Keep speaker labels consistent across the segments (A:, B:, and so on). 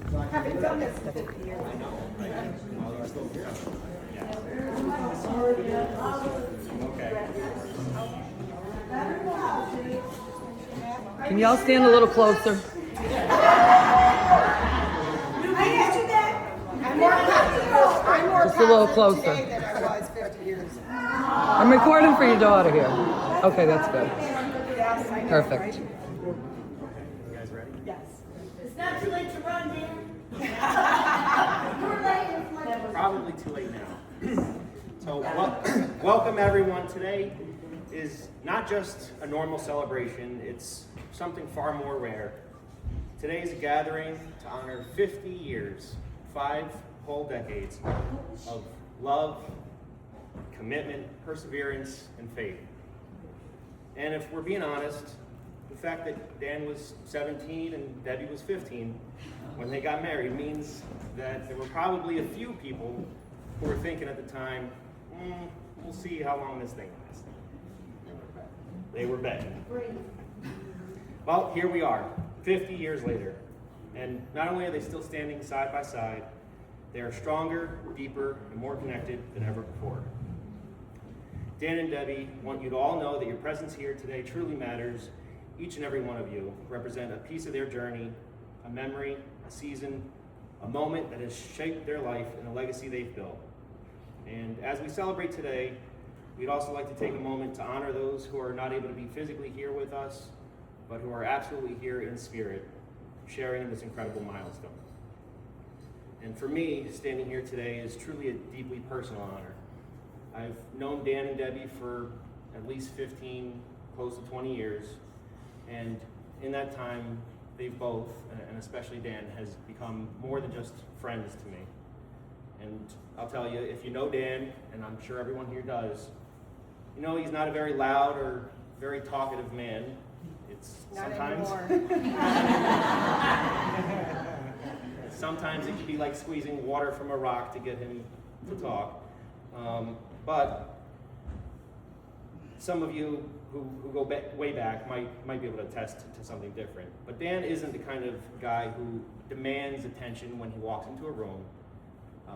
A: Haven't done this in 50 years.
B: I know. While you're still here. Okay.
C: Can y'all stand a little closer? Just a little closer.
A: Today than I was 50 years.
C: I'm recording for your daughter here. Okay, that's good.
A: Yes, I know,
C: Perfect.
A: right?
B: You guys ready?
A: Yes.
D: It's not too late to run, Dan.
B: Probably too late now. So welcome everyone. Today is not just a normal celebration, it's something far more rare. Today is a gathering to honor 50 years, 5 whole decades of love, commitment, perseverance, and faith. And if we're being honest, the fact that Dan was 17 and Debbie was 15 when they got married means that there were probably a few people who were thinking at the time, we'll see how long this thing lasts. They were betting. Well, here we are, 50 years later. And not only are they still standing side by side, they are stronger, deeper, and more connected than ever before. Dan and Debbie want you to all know that your presence here today truly matters. Each and every one of you represent a piece of their journey, a memory, a season, a moment that has shaped their life and a legacy they've built. And as we celebrate today, we'd also like to take a moment to honor those who are not able to be physically here with us, but who are absolutely here in spirit, sharing in this incredible milestone. And for me, standing here today is truly a deeply personal honor. I've known Dan and Debbie for at least 15, close to 20 years, and in that time, they've both, and especially Dan, has become more than just friends to me. And I'll tell you, if you know Dan, and I'm sure everyone here does, you know he's not a very loud or very talkative man. It's
A: Not
B: sometimes
A: anymore.
B: sometimes it can be like squeezing water from a rock to get him to talk. But some of you who go way back might be able to attest to something different. But Dan isn't the kind of guy who demands attention when he walks into a room,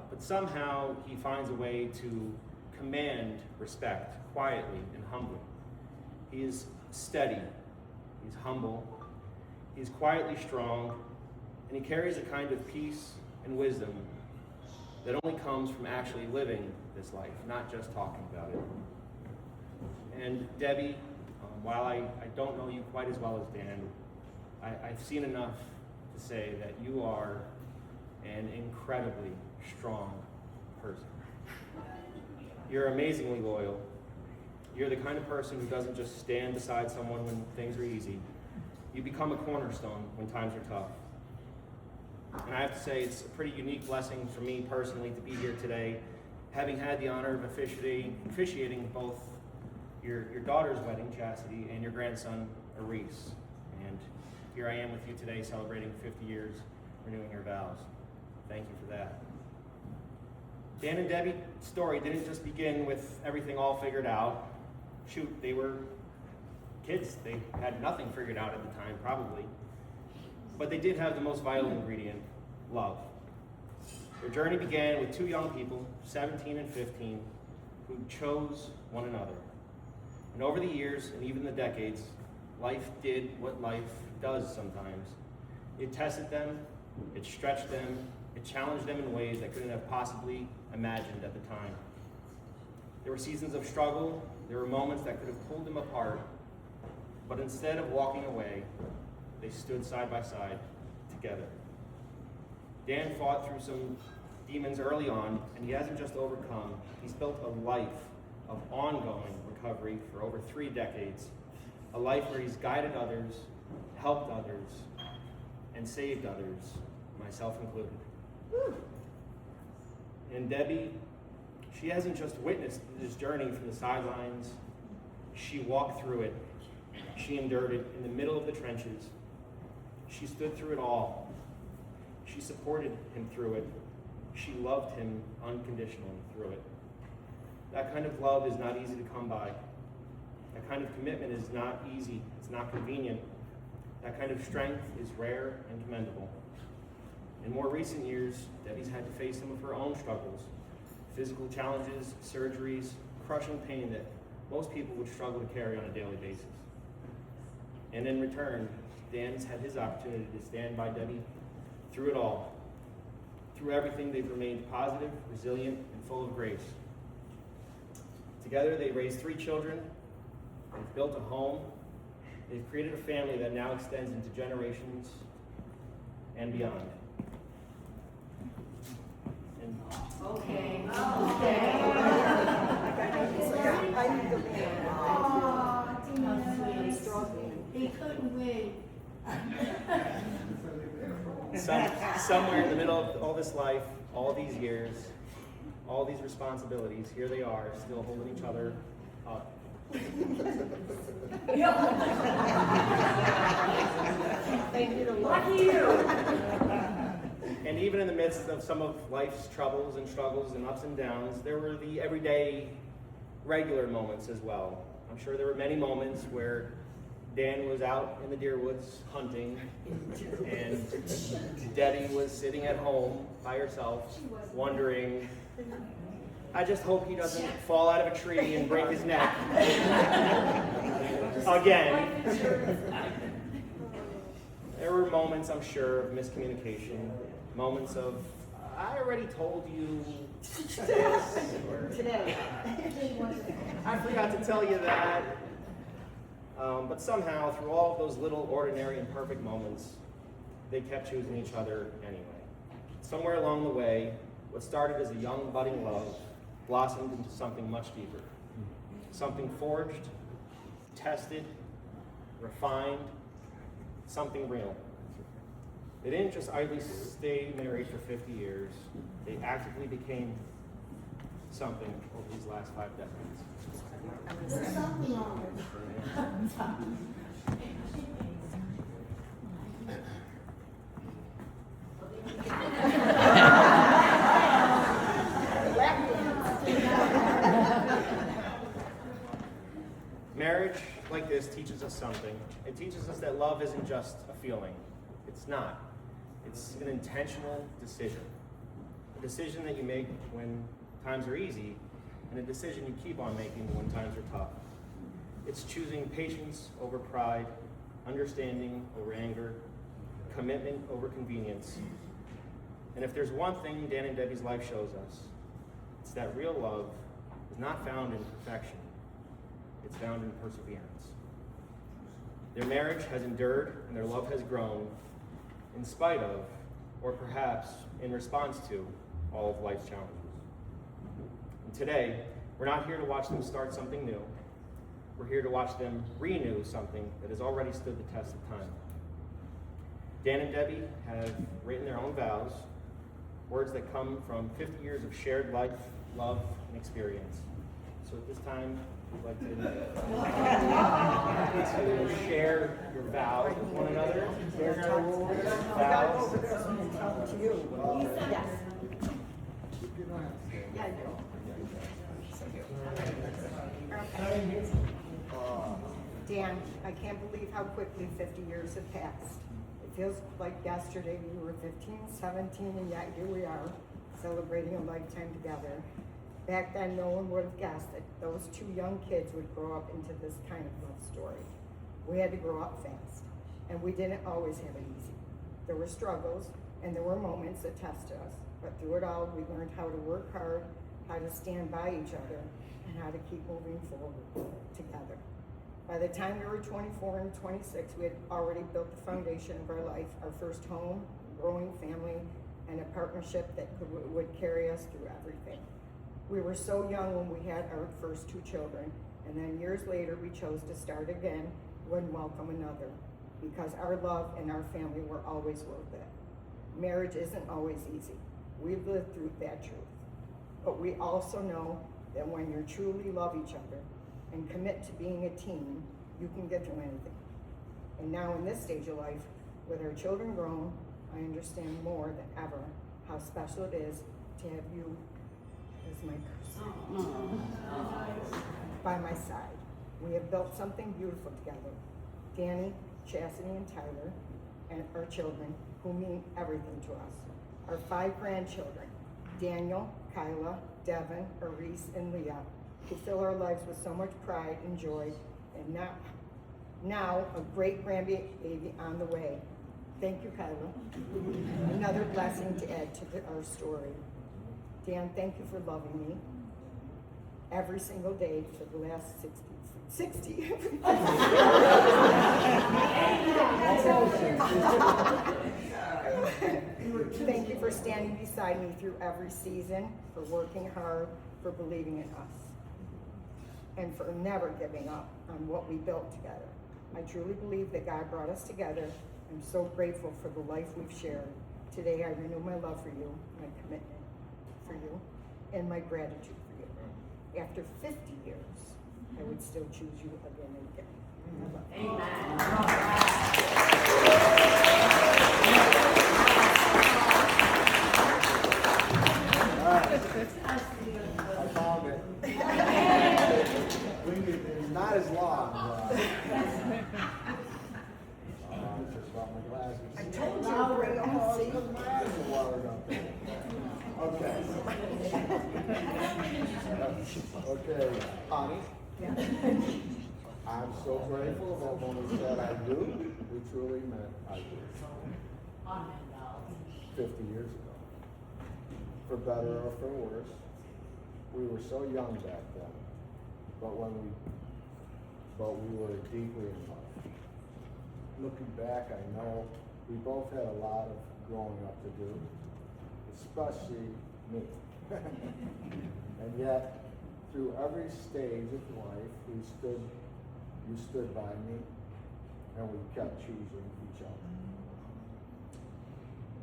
B: but somehow he finds a way to command respect quietly and humbly. He is steady, he's humble, he's quietly strong, and he carries a kind of peace and wisdom that only comes from actually living this life, not just talking about it. And Debbie, while I don't know you quite as well as Dan, I've seen enough to say that you are an incredibly strong person. You're amazingly loyal. You're the kind of person who doesn't just stand beside someone when things are easy. You become a cornerstone when times are tough. And I have to say, it's a pretty unique blessing for me personally to be here today, having had the honor of officiating both your daughter's wedding, Chastity, and your grandson, Aris. And here I am with you today celebrating 50 years, renewing your vows. Thank you for that. Dan and Debbie's story didn't just begin with everything all figured out. Shoot, they were kids. They had nothing figured out at the time, probably. But they did have the most vital ingredient, love. Their journey began with 2 young people, 17 and 15, who chose one another. And over the years, and even the decades, life did what life does sometimes. It tested them, it stretched them, it challenged them in ways that couldn't have possibly imagined at the time. There were seasons of struggle, there were moments that could have pulled them apart, but instead of walking away, they stood side by side together. Dan fought through some demons early on, and he hasn't just overcome, he's built a life of ongoing recovery for over 3 decades, a life where he's guided others, helped others, and saved others, myself included. And Debbie, she hasn't just witnessed this journey from the sidelines, she walked through it. She endured it in the middle of the trenches. She stood through it all. She supported him through it. She loved him unconditionally through it. That kind of love is not easy to come by. That kind of commitment is not easy. It's not convenient. That kind of strength is rare and commendable. In more recent years, Debbie's had to face some of her own struggles, physical challenges, surgeries, crushing pain that most people would struggle to carry on a daily basis. And in return, Dan's had his opportunity to stand by Debbie through it all. Through everything, they've remained positive, resilient, and full of grace. Together, they raised 3 children, they've built a home, they've created a family that now extends into generations and beyond. And
D: Okay.
A: I need the man.
D: Aw,
A: I'm
D: Tina.
A: struggling.
D: He couldn't wait.
B: somewhere in the middle of all this life, all these years, all these responsibilities, here they are, still holding each other up.
A: They need a lot.
D: Lucky you.
B: And even in the midst of some of life's troubles and struggles and ups and downs, there were the everyday, regular moments as well. I'm sure there were many moments where Dan was out in the deer woods hunting, and Debbie was sitting at home by herself, wondering, I just hope he doesn't fall out of a tree and break his neck. Again. There were moments, I'm sure, of miscommunication, moments of, I already told you this, or
A: Today.
B: I forgot to tell you that. But somehow, through all of those little ordinary and perfect moments, they kept choosing each other anyway. Somewhere along the way, what started as a young, budding love blossomed into something much deeper. Something forged, tested, refined, something real. They didn't just idly stay married for 50 years. They actively became something over these last 5 decades.
D: There's something on it.
B: Marriage like this teaches us something. It teaches us that love isn't just a feeling. It's not. It's an intentional decision. A decision that you make when times are easy, and a decision you keep on making when times are tough. It's choosing patience over pride, understanding over anger, commitment over convenience. And if there's one thing Dan and Debbie's life shows us, it's that real love is not found in perfection. It's found in perseverance. Their marriage has endured and their love has grown in spite of, or perhaps in response to, all of life's challenges. And today, we're not here to watch them start something new. We're here to watch them renew something that has already stood the test of time. Dan and Debbie have written their own vows, words that come from 50 years of shared life, love, and experience. So at this time, we'd like to share your vows with one another. Share your vows.
A: To you. Yes. Yeah, I do. Okay. Dan, I can't believe how quickly 50 years have passed. It feels like yesterday we were 15, 17, and yet here we are, celebrating a lifetime together. Back then, no one would have guessed that those 2 young kids would grow up into this kind of love story. We had to grow up fast, and we didn't always have it easy. There were struggles, and there were moments that tested us, but through it all, we learned how to work hard, how to stand by each other, and how to keep moving forward together. By the time we were 24 and 26, we had already built the foundation of our life, our first home, growing family, and a partnership that would carry us through everything. We were so young when we had our first 2 children, and then years later we chose to start again and welcome another, because our love and our family were always worth it. Marriage isn't always easy. We've lived through that truth. But we also know that when you truly love each other and commit to being a team, you can get through anything. And now in this stage of life, with our children grown, I understand more than ever how special it is to have you as my person by my side. We have built something beautiful together. Danny, Chastity, and Tyler, and our children, who mean everything to us. Our 5 grandchildren, Daniel, Kyla, Devin, Arise, and Leah, who fill our lives with so much pride and joy, and now a great grandbaby on the way. Thank you, Kyla. Another blessing to add to our story. Dan, thank you for loving me every single day for the last 60. Thank you for standing beside me through every season, for working hard, for believing in us, and for never giving up on what we built together. I truly believe that God brought us together. I'm so grateful for the life we've shared. Today I renew my love for you, my commitment for you, and my gratitude for you. After 50 years, I would still choose you again and again.
E: I found it. It's not as long. Just about my glasses.
A: I told you to bring them all. See?
E: My eyes are watered up. Okay. Okay, Connie. I'm so grateful that when we said I do, we truly meant I do. 50 years ago. For better or for worse, we were so young back then, but we were deeply in love. Looking back, I know we both had a lot of growing up to do, especially me. And yet, through every stage of life, you stood by me, and we kept choosing each other.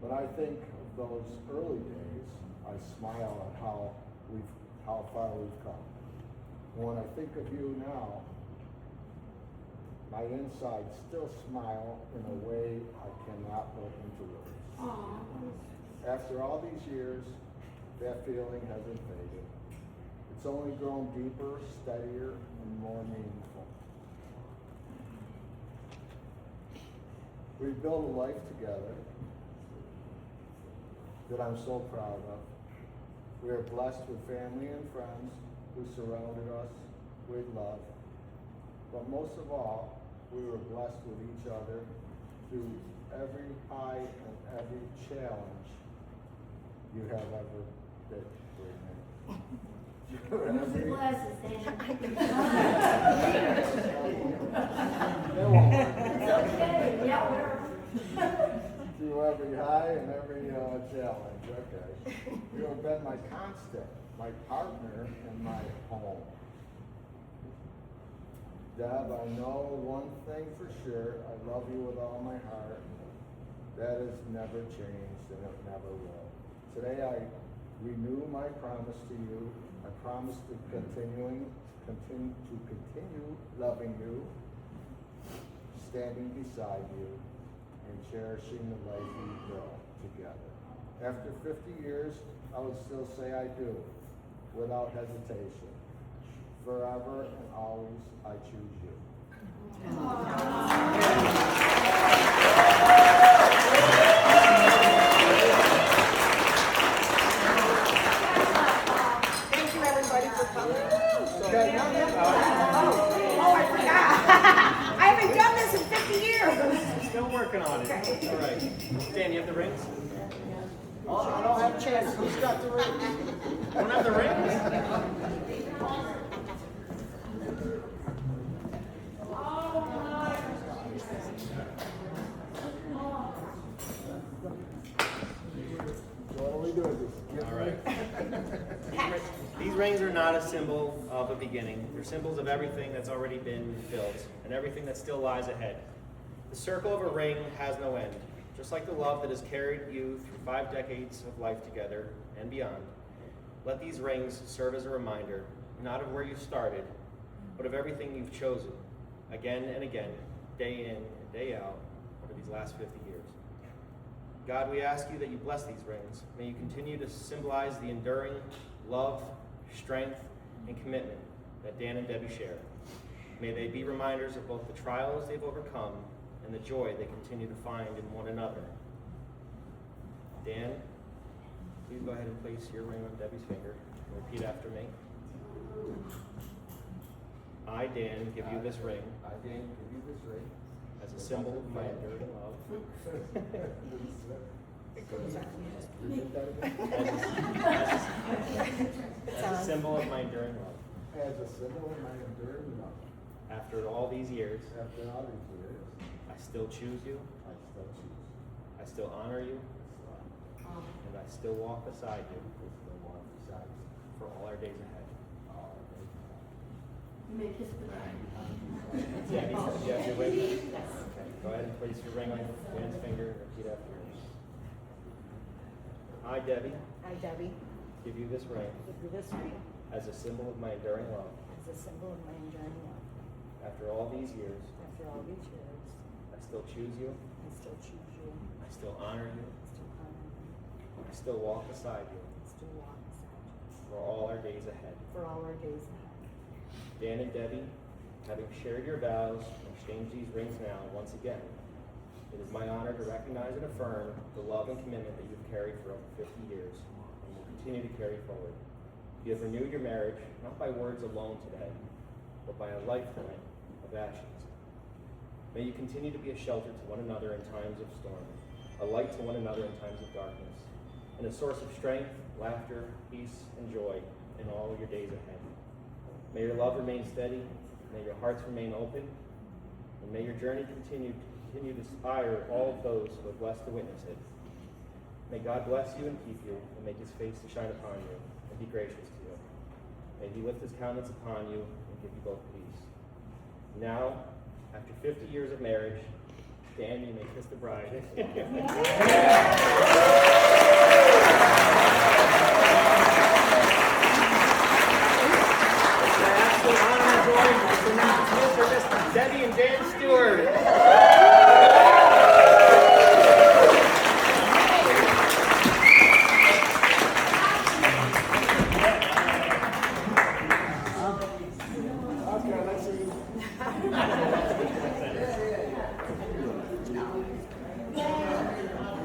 E: When I think of those early days, I smile at how far we've come. And when I think of you now, my insides still smile in a way I cannot put into words. After all these years, that feeling hasn't faded. It's only grown deeper, steadier, and more meaningful. We've built a life together that I'm so proud of. We are blessed with family and friends who surrounded us with love. But most of all, we were blessed with each other through every high and every challenge you have ever been through.
D: Use the glasses, Dan.
E: They won't work.
D: Okay, yeah, we're.
E: Through every high and every challenge, okay. You have been my constant, my partner, and my home. Deb, I know one thing for sure, I love you with all my heart. That has never changed and it never will. Today I renew my promise to you. I promise to continue loving you, standing beside you, and cherishing the life we built together. After 50 years, I would still say I do, without hesitation. Forever and always, I choose you.
A: Thank you, everybody, for coming.
E: Okay,
A: Oh, I forgot. I haven't done this in 50 years.
B: Still working on it. All right. Dan, you have the rings?
E: I don't have a chance. Who's got the ring?
B: You don't have the rings?
E: What do we do with this?
B: All right. These rings are not a symbol of a beginning. They're symbols of everything that's already been built and everything that still lies ahead. The circle of a ring has no end, just like the love that has carried you through 5 decades of life together and beyond. Let these rings serve as a reminder, not of where you started, but of everything you've chosen, again and again, day in and day out, over these last 50 years. God, we ask you that you bless these rings. May you continue to symbolize the enduring love, strength, and commitment that Dan and Debbie share. May they be reminders of both the trials they've overcome and and the joy they continue to find in one another. Dan, please go ahead and place your ring on Debbie's finger and repeat after me. I, Dan, give you this ring
E: I, Dan, give you this ring.
B: as a symbol of my enduring love.
E: Repeat that again.
B: As a symbol of my enduring love.
E: As a symbol of my enduring love.
B: After all these years,
E: After all these years,
B: I still choose you,
E: I still choose.
B: I still honor you, and I still walk beside you
E: I still walk beside you.
B: for all our days ahead.
E: All our days.
D: You may kiss the bride.
B: Debbie, do you have your ring? Okay, go ahead and place your ring on Dan's finger and repeat after me. I, Debbie,
A: I, Debbie,
B: give you this ring
A: give you this ring
B: as a symbol of my enduring love.
A: as a symbol of my enduring love.
B: After all these years,
A: After all these years,
B: I still choose you,
A: I still choose you,
B: I still honor you,
A: I still honor you,
B: I still walk beside you
A: I still walk beside you
B: for all our days ahead.
A: for all our days ahead.
B: Dan and Debbie, having shared your vows and exchanged these rings now, once again, it is my honor to recognize and affirm the love and commitment that you've carried for over 50 years and will continue to carry forward. You have renewed your marriage, not by words alone today, but by a lifetime of actions. May you continue to be a shelter to one another in times of storm, a light to one another in times of darkness, and a source of strength, laughter, peace, and joy in all your days ahead. May your love remain steady, may your hearts remain open, and may your journey continue to inspire all of those who are blessed to witness it. May God bless you and keep you, and make his face to shine upon you, and be gracious to you. May he lift his countenance upon you, and give you both peace. Now, after 50 years of marriage, Dan, you may kiss the bride. Debbie and Dan Stewart.
E: Okay, let's see.